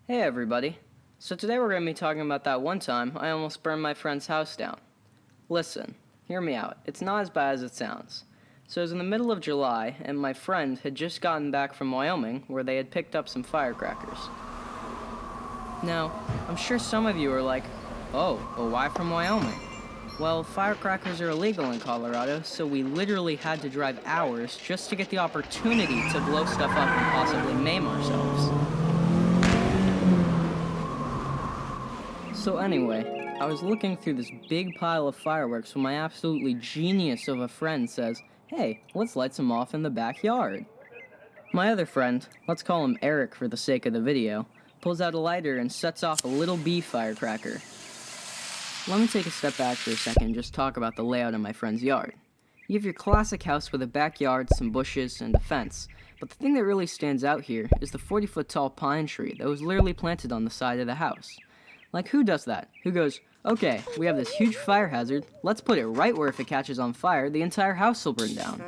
Hey everybody. So today we're going to be talking about that one time I almost burned my friend's house down. Listen, hear me out. It's not as bad as it sounds. So it was in the middle of July, and my friend had just gotten back from Wyoming where they had picked up some firecrackers. Now, I'm sure some of you are like, oh, well why from Wyoming? Well, firecrackers are illegal in Colorado, so we literally had to drive hours just to get the opportunity to blow stuff up and possibly maim ourselves. So anyway, I was looking through this big pile of fireworks when my absolutely genius of a friend says, hey, let's light some off in the backyard. My other friend, let's call him Eric for the sake of the video, pulls out a lighter and sets off a little bee firecracker. Let me take a step back for a second and just talk about the layout of my friend's yard. You have your classic house with a backyard, some bushes, and a fence, but the thing that really stands out here is the 40-foot tall pine tree that was literally planted on the side of the house. Like, who does that? Who goes, okay, we have this huge fire hazard, let's put it right where if it catches on fire, the entire house will burn down.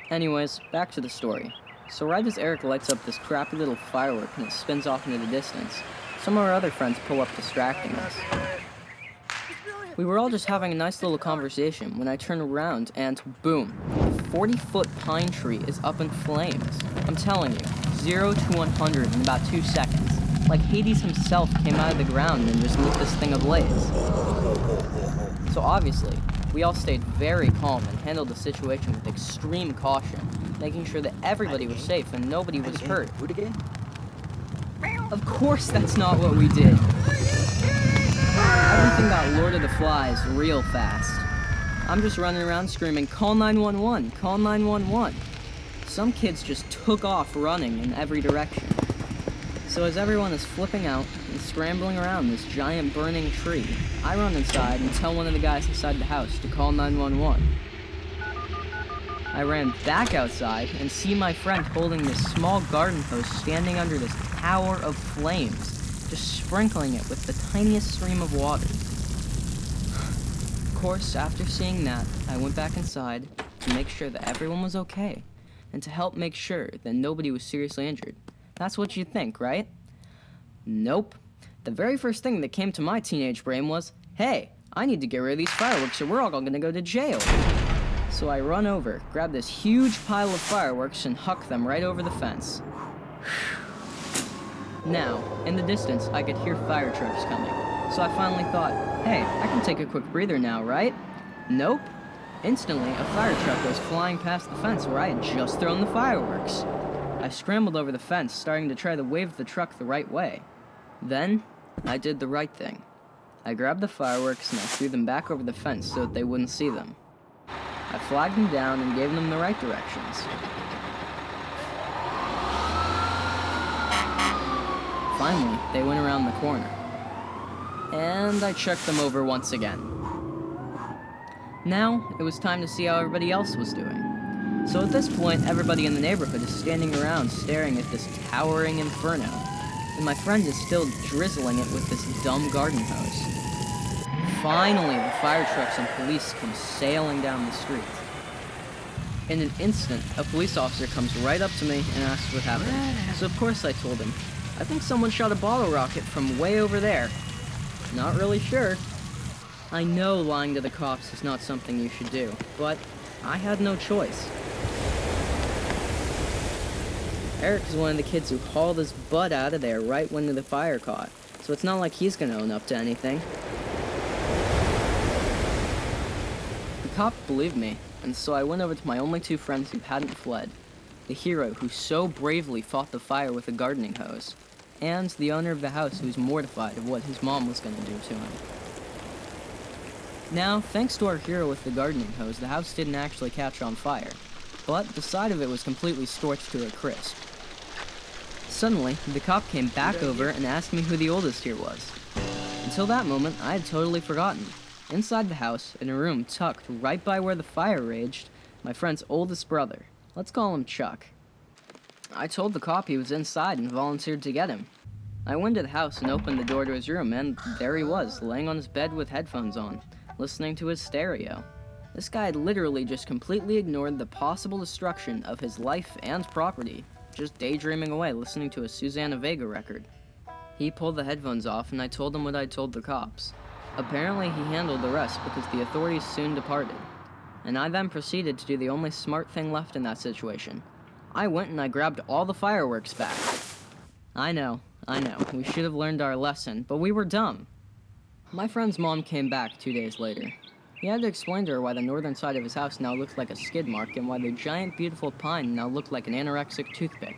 Anyways, back to the story. So right as Eric lights up this crappy little firework and it spins off into the distance, some of our other friends pull up distracting us. We were all just having a nice little conversation when I turn around and boom, the 40-foot pine tree is up in flames. I'm telling you, 0 to 100 in about 2 seconds. Like Hades himself came out of the ground and just lit this thing ablaze. So obviously, we all stayed very calm and handled the situation with extreme caution, making sure that everybody was safe and nobody was hurt. Of course that's not what we did. Everything got Lord of the Flies real fast. I'm just running around screaming, call 911, call 911. Some kids just took off running in every direction. So as everyone is flipping out and scrambling around this giant burning tree, I run inside and tell one of the guys inside the house to call 911. I ran back outside and see my friend holding this small garden hose standing under this tower of flames, just sprinkling it with the tiniest stream of water. Of course, after seeing that, I went back inside to make sure that everyone was okay, and to help make sure that nobody was seriously injured. That's what you'd think, right? Nope. The very first thing that came to my teenage brain was, hey, I need to get rid of these fireworks or we're all gonna go to jail. So I run over, grab this huge pile of fireworks and huck them right over the fence. Now, in the distance, I could hear fire trucks coming. So I finally thought, hey, I can take a quick breather now, right? Nope. Instantly, a fire truck goes flying past the fence where I had just thrown the fireworks. I scrambled over the fence, starting to try to wave the truck the right way. Then, I did the right thing. I grabbed the fireworks and I threw them back over the fence so that they wouldn't see them. I flagged them down and gave them the right directions. Finally, they went around the corner. And I checked them over once again. Now, it was time to see how everybody else was doing. So at this point, everybody in the neighborhood is standing around staring at this towering inferno, and my friend is still drizzling it with this dumb garden hose. Finally, the fire trucks and police come sailing down the street. In an instant, a police officer comes right up to me and asks what happened. So of course I told him, I think someone shot a bottle rocket from way over there. Not really sure. I know lying to the cops is not something you should do, but I had no choice. Eric is one of the kids who hauled his butt out of there right when the fire caught, so it's not like he's gonna own up to anything. The cop believed me, and so I went over to my only 2 friends who hadn't fled, the hero who so bravely fought the fire with a gardening hose, and the owner of the house who was mortified of what his mom was gonna do to him. Now, thanks to our hero with the gardening hose, the house didn't actually catch on fire, but the side of it was completely scorched to a crisp. Suddenly, the cop came back over and asked me who the oldest here was. Until that moment, I had totally forgotten. Inside the house, in a room tucked right by where the fire raged, my friend's oldest brother. Let's call him Chuck. I told the cop he was inside and volunteered to get him. I went to the house and opened the door to his room, and there he was, laying on his bed with headphones on, listening to his stereo. This guy had literally just completely ignored the possible destruction of his life and property. just daydreaming away listening to a Susanna Vega record. He pulled the headphones off and I told him what I'd told the cops. Apparently he handled the rest because the authorities soon departed. And I then proceeded to do the only smart thing left in that situation. I went and I grabbed all the fireworks back. I know, we should have learned our lesson, but we were dumb. My friend's mom came back 2 days later. He had to explain to her why the northern side of his house now looked like a skid mark and why the giant beautiful pine now looked like an anorexic toothpick.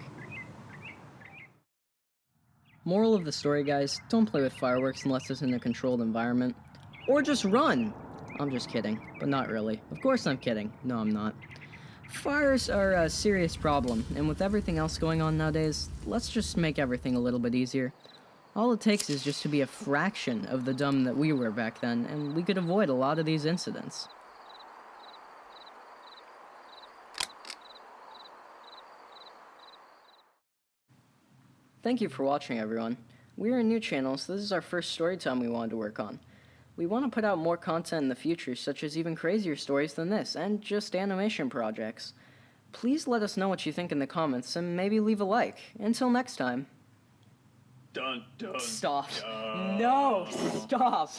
Moral of the story, guys, don't play with fireworks unless it's in a controlled environment. Or just run! I'm just kidding, but not really. Of course I'm kidding. No, I'm not. Fires are a serious problem, and with everything else going on nowadays, let's just make everything a little bit easier. All it takes is just to be a fraction of the dumb that we were back then, and we could avoid a lot of these incidents. Thank you for watching, everyone. We're a new channel, so this is our first story time we wanted to work on. We want to put out more content in the future, such as even crazier stories than this, and just animation projects. Please let us know what you think in the comments, and maybe leave a like. Until next time. Dun, dun, Stop. dun. No, stop.